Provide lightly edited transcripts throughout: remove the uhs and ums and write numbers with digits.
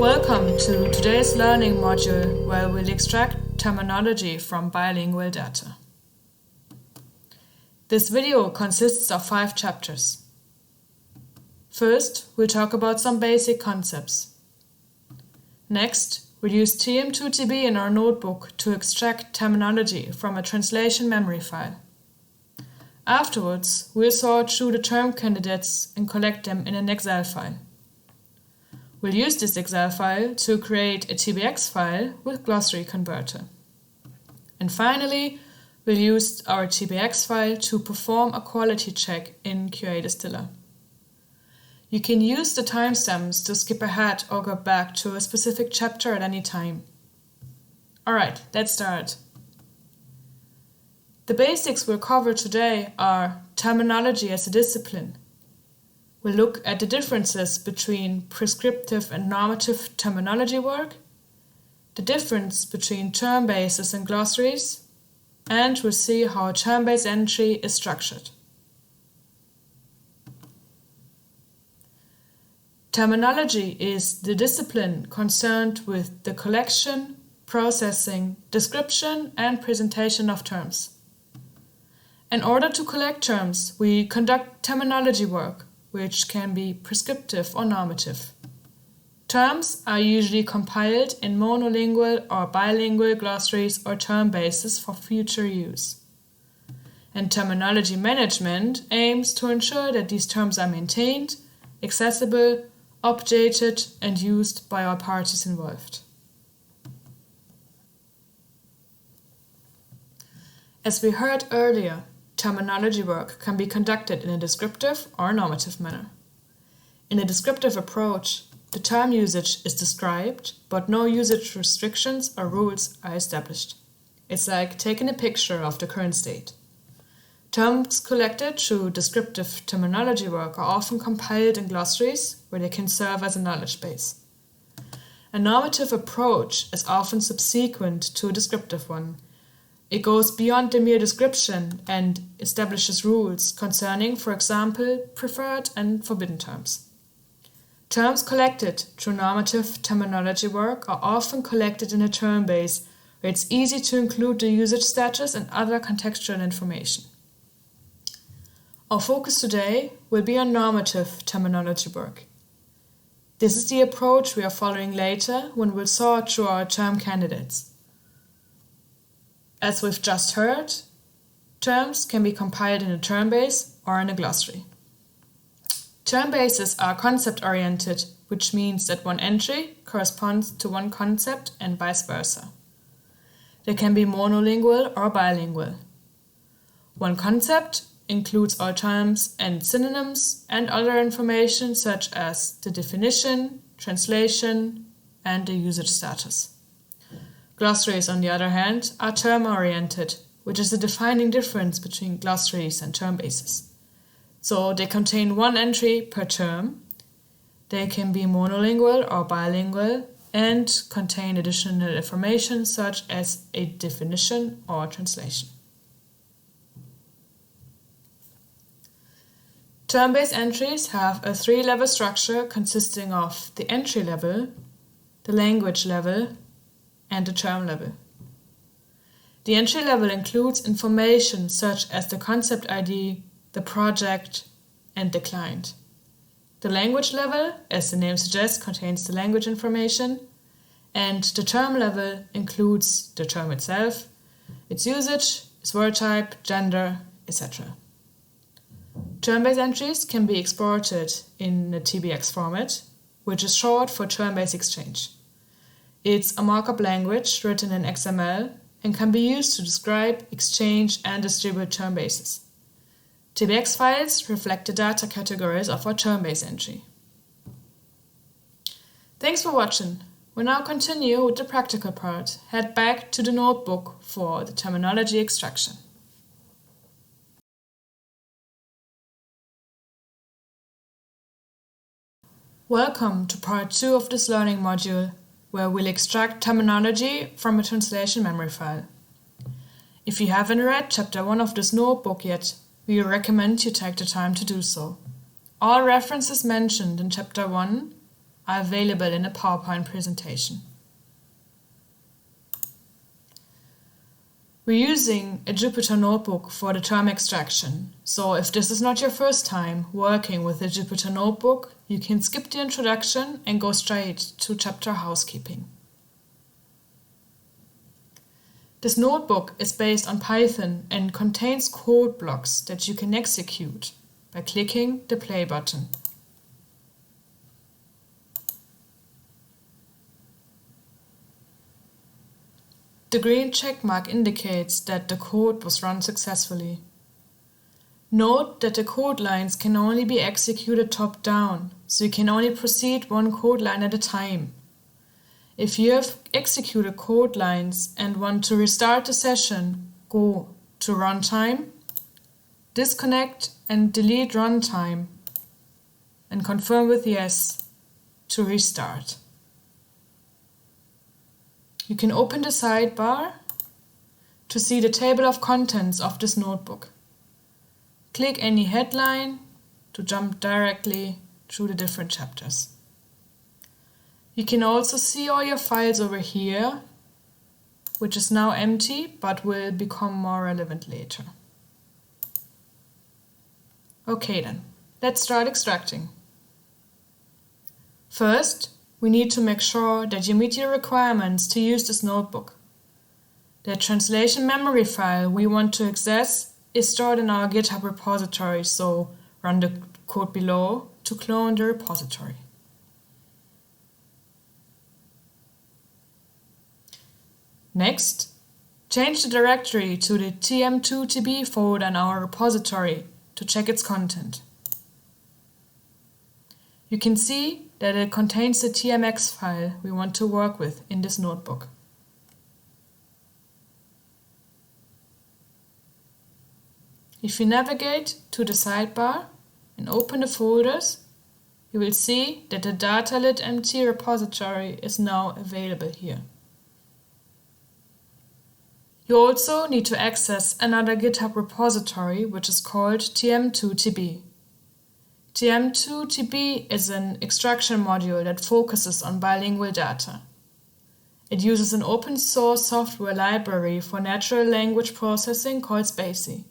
Welcome to today's learning module where we'll extract terminology from bilingual data. This video consists of 5 chapters. First, we'll talk about some basic concepts. Next, we'll use TM2TB in our notebook to extract terminology from a translation memory file. Afterwards, we'll sort through the term candidates and collect them in an Excel file. We'll use this Excel file to create a TBX file with Glossary Converter. And finally, we'll use our TBX file to perform a quality check in QA Distiller. You can use the timestamps to skip ahead or go back to a specific chapter at any time. Alright, let's start. The basics we'll cover today are terminology as a discipline. We'll look at the differences between prescriptive and normative terminology work, the difference between term bases and glossaries, and we'll see how a term-based entry is structured. Terminology is the discipline concerned with the collection, processing, description, and presentation of terms. In order to collect terms, we conduct terminology work, which can be prescriptive or normative. Terms are usually compiled in monolingual or bilingual glossaries or term bases for future use. And terminology management aims to ensure that these terms are maintained, accessible, updated, and used by all parties involved. As we heard earlier, terminology work can be conducted in a descriptive or normative manner. In a descriptive approach, the term usage is described, but no usage restrictions or rules are established. It's like taking a picture of the current state. Terms collected through descriptive terminology work are often compiled in glossaries where they can serve as a knowledge base. A normative approach is often subsequent to a descriptive one. It goes beyond the mere description and establishes rules concerning, for example, preferred and forbidden terms. Terms collected through normative terminology work are often collected in a term base where it's easy to include the usage status and other contextual information. Our focus today will be on normative terminology work. This is the approach we are following later when we'll sort through our term candidates. As we've just heard, terms can be compiled in a term base or in a glossary. Term bases are concept-oriented, which means that one entry corresponds to one concept and vice versa. They can be monolingual or bilingual. One concept includes all terms and synonyms and other information such as the definition, translation, and the usage status. Glossaries, on the other hand, are term-oriented, which is a defining difference between glossaries and term bases. So they contain one entry per term, they can be monolingual or bilingual, and contain additional information such as a definition or translation. Term-based entries have a 3-level structure consisting of the entry level, the language level, and the term level. The entry level includes information such as the concept ID, the project, and the client. The language level, as the name suggests, contains the language information, and the term level includes the term itself, its usage, its word type, gender, etc. Term-based entries can be exported in a TBX format, which is short for term-based exchange. It's a markup language written in XML and can be used to describe, exchange, and distribute term bases. TBX files reflect the data categories of our term-based entry. Thanks for watching. We'll now continue with the practical part. Head back to the notebook for the terminology extraction. Welcome to part 2 of this learning module, where we'll extract terminology from a translation memory file. If you haven't read chapter 1 of this notebook yet, we recommend you take the time to do so. All references mentioned in chapter 1 are available in a PowerPoint presentation. We're using a Jupyter Notebook for the term extraction, so if this is not your first time working with a Jupyter Notebook, you can skip the introduction and go straight to chapter housekeeping. This notebook is based on Python and contains code blocks that you can execute by clicking the play button. The green check mark indicates that the code was run successfully. Note that the code lines can only be executed top-down, so you can only proceed one code line at a time. If you have executed code lines and want to restart the session, go to Runtime, disconnect and delete Runtime, and confirm with Yes to restart. You can open the sidebar to see the table of contents of this notebook. Click any headline to jump directly through the different chapters. You can also see all your files over here, which is now empty but will become more relevant later. Okay then, let's start extracting. First, we need to make sure that you meet your requirements to use this notebook. The translation memory file we want to access is stored in our GitHub repository, so run the code below to clone the repository. Next, change the directory to the tm2tb folder in our repository to check its content. You can see that it contains the tmx file we want to work with in this notebook. If you navigate to the sidebar and open the folders, you will see that the DataLitMT repository is now available here. You also need to access another GitHub repository which is called tm2tb. tm2tb is an extraction module that focuses on bilingual data. It uses an open source software library for natural language processing called Spacy.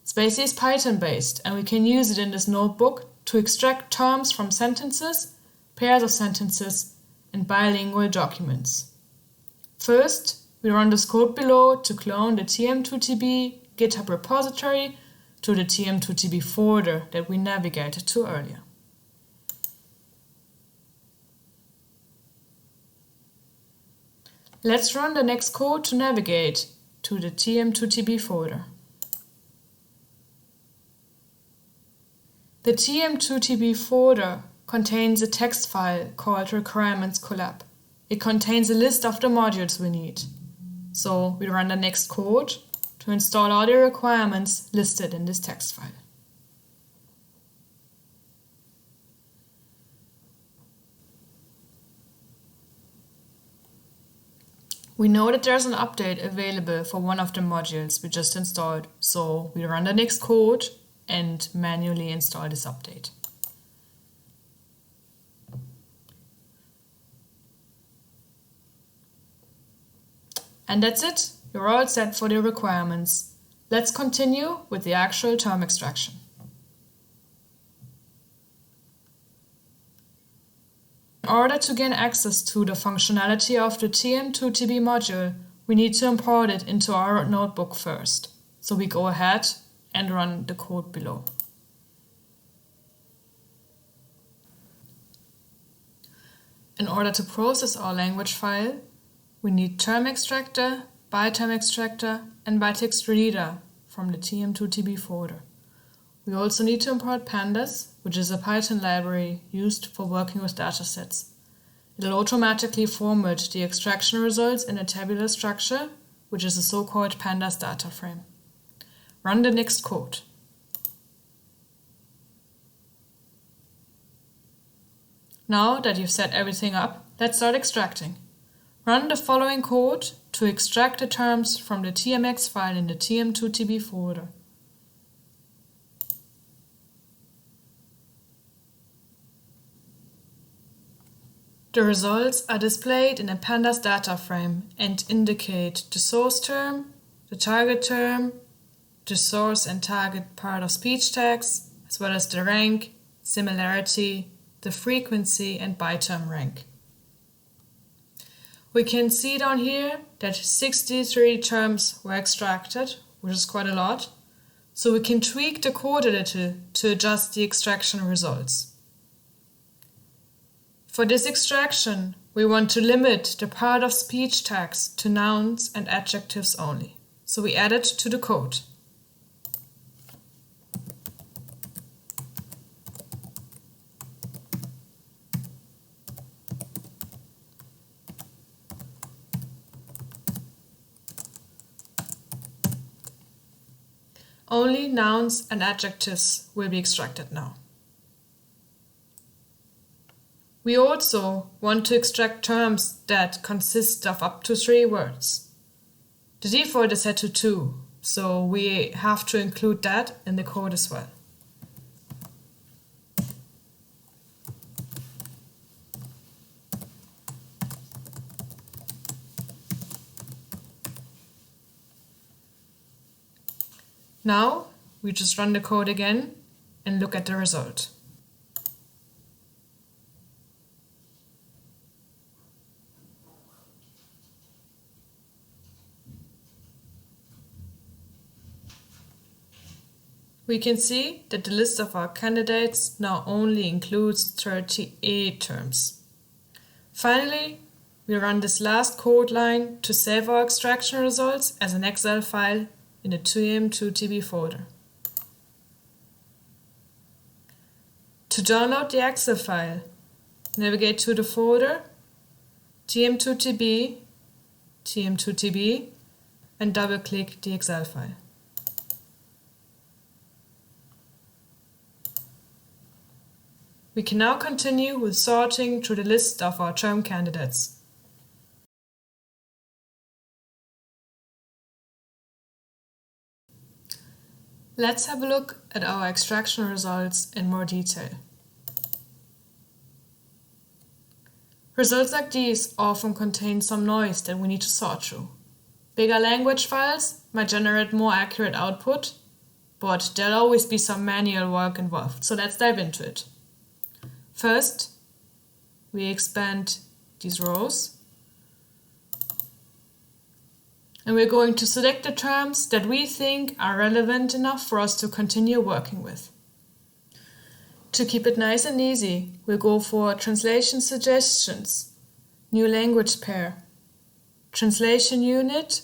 Spacy is Python based and we can use it in this notebook to extract terms from sentences, pairs of sentences, and bilingual documents. First, we run this code below to clone the tm2tb GitHub repository to the tm2tb folder that we navigated to earlier. Let's run the next code to navigate to the tm2tb folder. The tm2tb folder contains a text file called requirements collab. It contains a list of the modules we need. So we run the next code to install all the requirements listed in this text file. We know that there's an update available for one of the modules we just installed, so we run the next code and manually install this update. And that's it. You're all set for the requirements. Let's continue with the actual term extraction. In order to gain access to the functionality of the tm2tb module, we need to import it into our notebook first. So we go ahead and run the code below. In order to process our language file, we need term extractor, byterm extractor, and bytext reader from the tm2tb folder. We also need to import pandas, which is a Python library used for working with datasets. It'll automatically format the extraction results in a tabular structure, which is a so-called pandas data frame. Run the next code. Now that you've set everything up, let's start extracting. Run the following code to extract the terms from the tmx file in the tm2tb folder. The results are displayed in a pandas data frame and indicate the source term, the target term, the source and target part of speech tags, as well as the rank, similarity, the frequency and bi-term rank. We can see down here that 63 terms were extracted, which is quite a lot, so we can tweak the code a little to adjust the extraction results. For this extraction, we want to limit the part of speech tags to nouns and adjectives only, so we add it to the code. Only nouns and adjectives will be extracted now. We also want to extract terms that consist of up to 3 words. The default is set to 2, so we have to include that in the code as well. Now we just run the code again and look at the result. We can see that the list of our candidates now only includes 38 terms. Finally, we run this last code line to save our extraction results as an Excel file in the TM2TB folder. To download the Excel file, navigate to the folder, TM2TB, TM2TB, and double-click the Excel file. We can now continue with sorting through the list of our term candidates. Let's have a look at our extraction results in more detail. Results like these often contain some noise that we need to sort through. Bigger language files might generate more accurate output, but there'll always be some manual work involved, so let's dive into it. First, we expand these rows, and we're going to select the terms that we think are relevant enough for us to continue working with. To keep it nice and easy, we'll go for translation suggestions, new language pair, translation unit,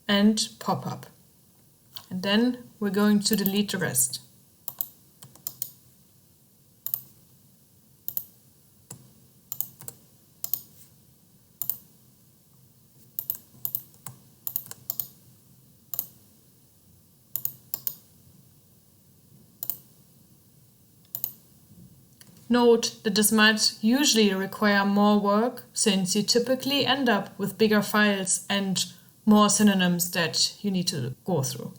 and pop-up. And then we're going to delete the rest. Note that this might usually require more work, since you typically end up with bigger files and more synonyms that you need to go through.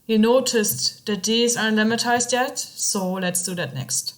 You noticed that these aren't lemmatized yet, so let's do that next.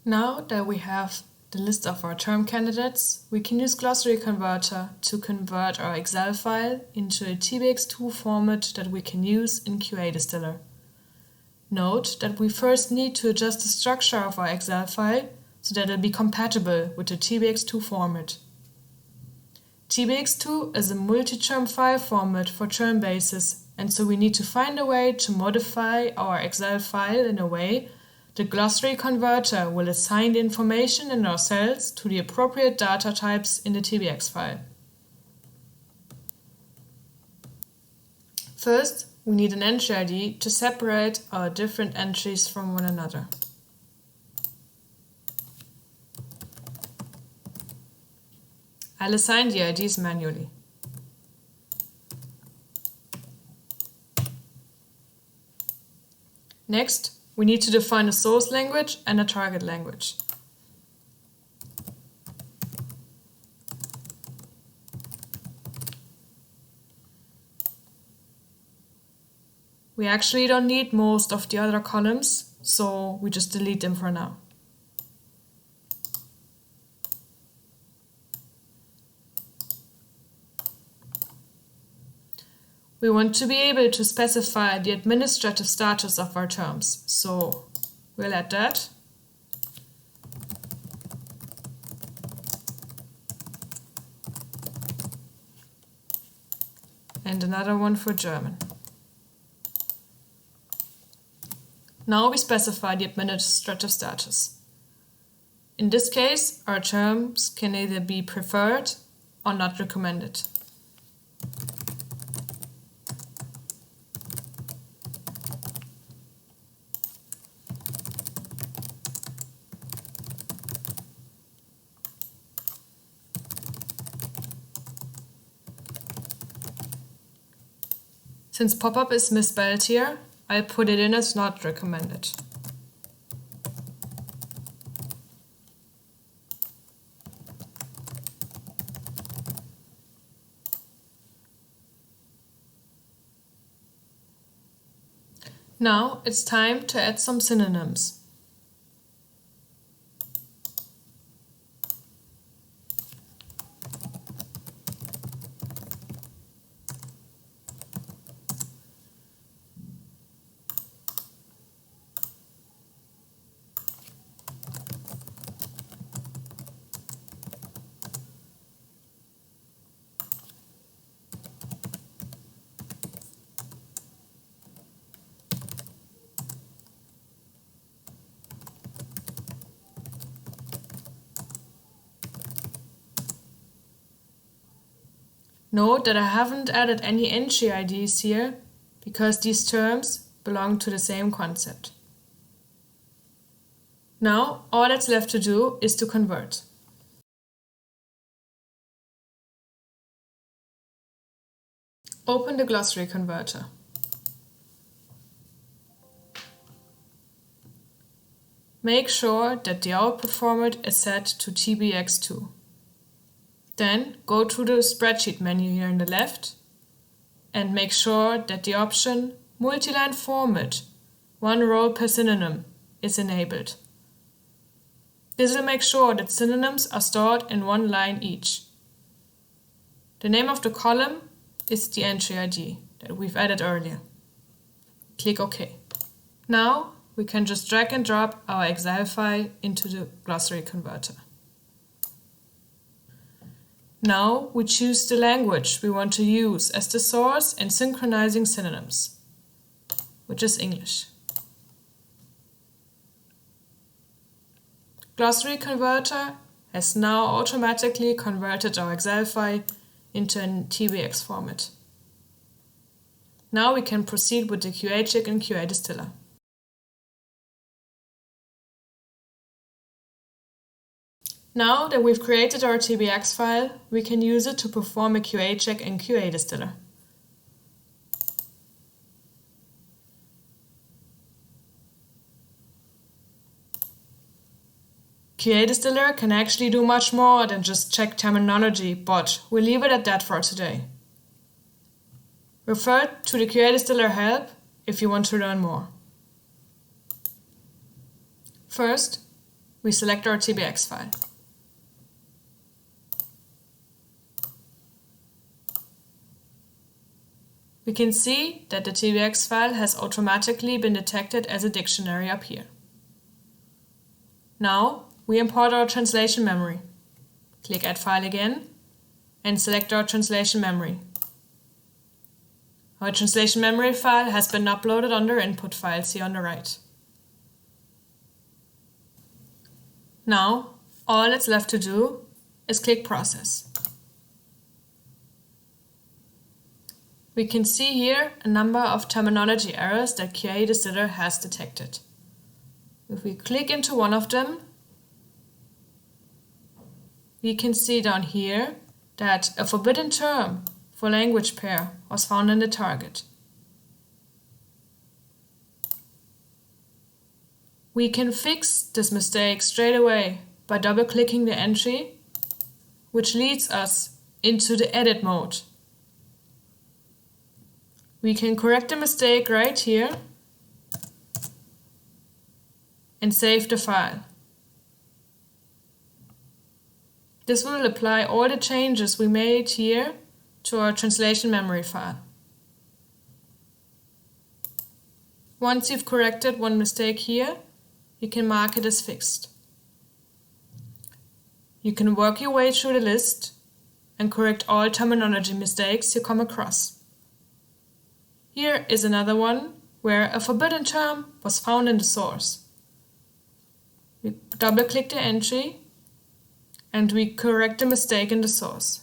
Now that we have the list of our term candidates, we can use Glossary Converter to convert our Excel file into a TBX2 format that we can use in QA Distiller. Note that we first need to adjust the structure of our Excel file so that it'll be compatible with the TBX2 format. TBX2 is a multi-term file format for term bases, and so we need to find a way to modify our Excel file in a way the Glossary Converter will assign the information in our cells to the appropriate data types in the TBX file. First, we need an entry ID to separate our different entries from one another. I'll assign the IDs manually. Next, we need to define a source language and a target language. We actually don't need most of the other columns, so we just delete them for now. We want to be able to specify the administrative status of our terms, so we'll add that. And another one for German. Now we specify the administrative status. In this case, our terms can either be preferred or not recommended. Since pop-up is misspelled here, I'll put it in as not recommended. Now it's time to add some synonyms. Note that I haven't added any entry IDs here because these terms belong to the same concept. Now all that's left to do is to convert. Open the Glossary Converter. Make sure that the output format is set to TBX2. Then go to the spreadsheet menu here on the left and make sure that the option Multi-line format, one row per synonym, is enabled. This will make sure that synonyms are stored in one line each. The name of the column is the entry ID that we've added earlier. Click OK. Now we can just drag and drop our Excel file into the Glossary Converter. Now we choose the language we want to use as the source in synchronizing synonyms, which is English. Glossary Converter has now automatically converted our Excel file into a TBX format. Now we can proceed with the QA check and QA Distiller. Now that we've created our TBX file, we can use it to perform a QA check in QA Distiller. QA Distiller can actually do much more than just check terminology, but we'll leave it at that for today. Refer to the QA Distiller help if you want to learn more. First, we select our TBX file. We can see that the TBX file has automatically been detected as a dictionary up here. Now we import our translation memory. Click Add File again and select our translation memory. Our translation memory file has been uploaded under Input Files here on the right. Now all that's left to do is click Process. We can see here a number of terminology errors that QA Distiller has detected. If we click into one of them, we can see down here that a forbidden term for language pair was found in the target. We can fix this mistake straight away by double-clicking the entry, which leads us into the edit mode. We can correct the mistake right here and save the file. This will apply all the changes we made here to our translation memory file. Once you've corrected one mistake here, you can mark it as fixed. You can work your way through the list and correct all terminology mistakes you come across. Here is another one where a forbidden term was found in the source. We double-click the entry and we correct the mistake in the source.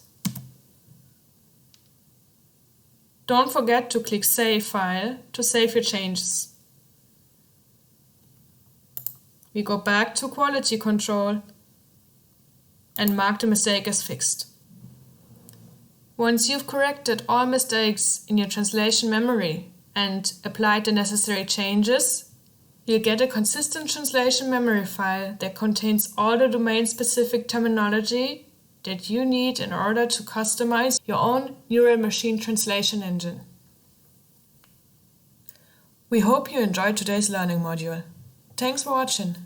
Don't forget to click Save File to save your changes. We go back to Quality Control and mark the mistake as fixed. Once you've corrected all mistakes in your translation memory and applied the necessary changes, you'll get a consistent translation memory file that contains all the domain-specific terminology that you need in order to customize your own neural machine translation engine. We hope you enjoyed today's learning module. Thanks for watching.